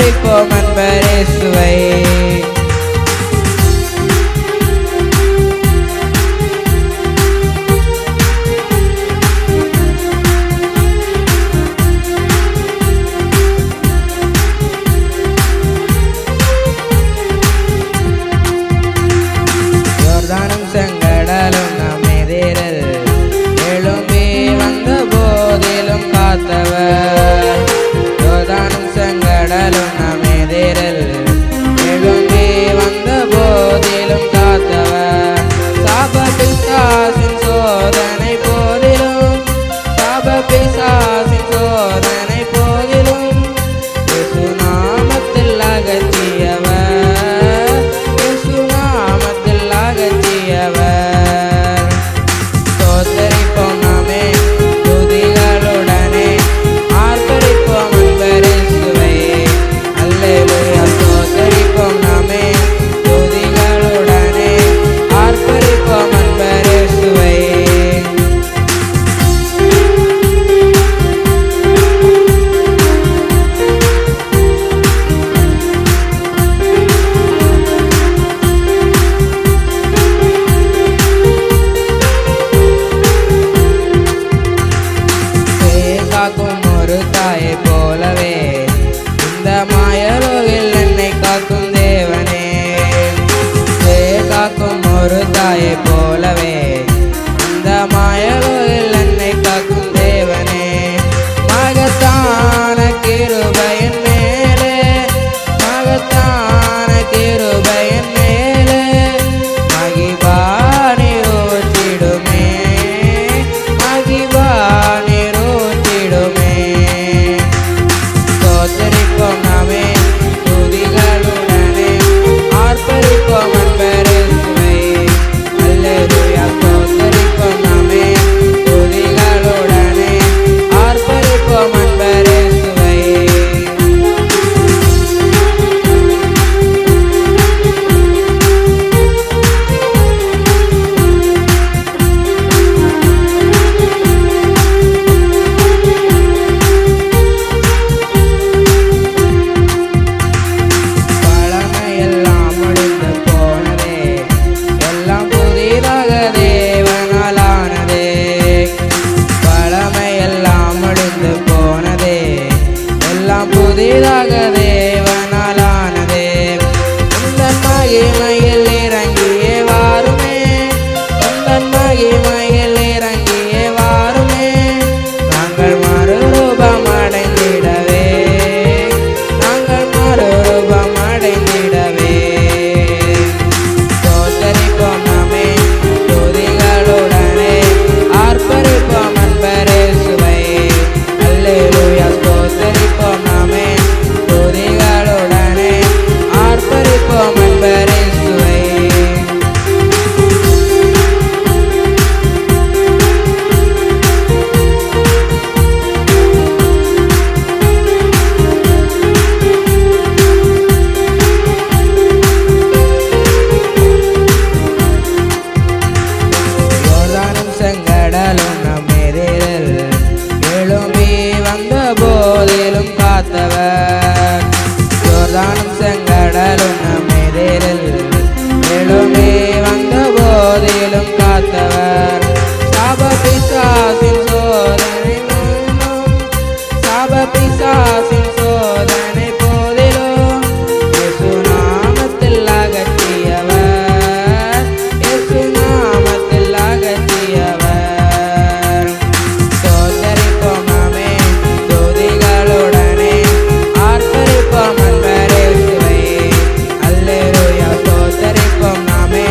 ஆர்ப்பரிப்போம் அன்பர் இயேசுவை. யோர்தானும் செங்கடலும் நம் எதிரில் எழும்பி வந்த போதிலும் காத்தவர். யோர்தானும் செங்கடலும் நம் எதிரில் எழும்பி வந்த போதிலும் காத்தவர். சாப பிசாசின் சோதனை போதிலும், சாப பிசாசின் சோதனை போதிலும் இயேசு நாமத்தில் அகற்றியவர், இயேசு நாமத்தில் அகற்றியவர். ஸ்தோத்தரிப்போம் நாமே துதிகளுடனே, ஆர்ப்பரிப்போம் அன்பர் இயேசுவை. அல்லேலூயா. ஸ்தோத்தரிப்போம் நாமே துதிகளுடனே, ஆர்ப்பரிப்போம் அன்பர் இயேசுவை. காக்கும் ஒரு தாயை போலவே இந்த மாயலோகில் என்னை காக்கும் தேவனே. காக்கும் ஒரு தாயை போலவே இந்த மாயலோகில் என்னை காக்கும் தேவனே. மகத்தான கிருபையின் மேலே, மகத்தான கிருபையின் மேலே மகிபானி ஊற்றிடுமே, மகிபானி ஊற்றிடுமே. ஸ்தோத்தரிப்போம் நாமே துதிகளுடனே, ஆர்ப்பரிப்போம் அன்பர் இயேசுவை. அல்லேலூயா. ஸ்தோத்தரிப்போம் நாமே துதிகளுடனே, ஆர்ப்பரிப்போம் அன்பர் இயேசுவை. பழமையெல்லாம் முடிந்து போனதே, எல்லாம் புதிதாக தேவனால் ஆனதே. பழமையெல்லாம் முடிந்து போனதே, எல்லாம் புதிதாக தேவனால் ஆனதே. உந்தன் மகிமையில் இறங்கியே வாருமே, உந்தன் மகிமையில் இறங்கியே வாருமே. நாங்கள் மறுரூபம் அடைந்திடவே, நாங்கள் மறுரூபம் அடைந்திடவே. ஸ்தோத்தரிப்போம் நாமே துதிகளுடனே, ஆர்ப்பரிப்போம் அன்பர் இயேசுவை. அல்லேலூயா. ஸ்தோத்தரிப்போம் நாமே துதிகளுடனே, ஆர்ப்பரிப்போம் அன்பர் இயேசுவை. யோர்தானும் செங்கடலும் நம் எதிரில் எழும்பி வந்த போதிலும் காத்தவர். யோர்தானும் செங்கடலும் நம் எதிரில் எழும்பி வந்த போதிலும் காத்தவர். சாப பிசாசின் சோதனை போதிலும், சாப பிசாசின் சோதனை போதிலும் இயேசு நாமத்தில் அகற்றியவர், இயேசு நாமத்தில் அகற்றியவர். ஸ்தோத்தரிப்போம் நாமே துதிகளுடனே, ஆர்ப்பரிப்போம் அன்பர் இயேசுவை. அல்லேலூயா. ஸ்தோத்தரிப்போம் நாமே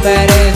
நம்பரே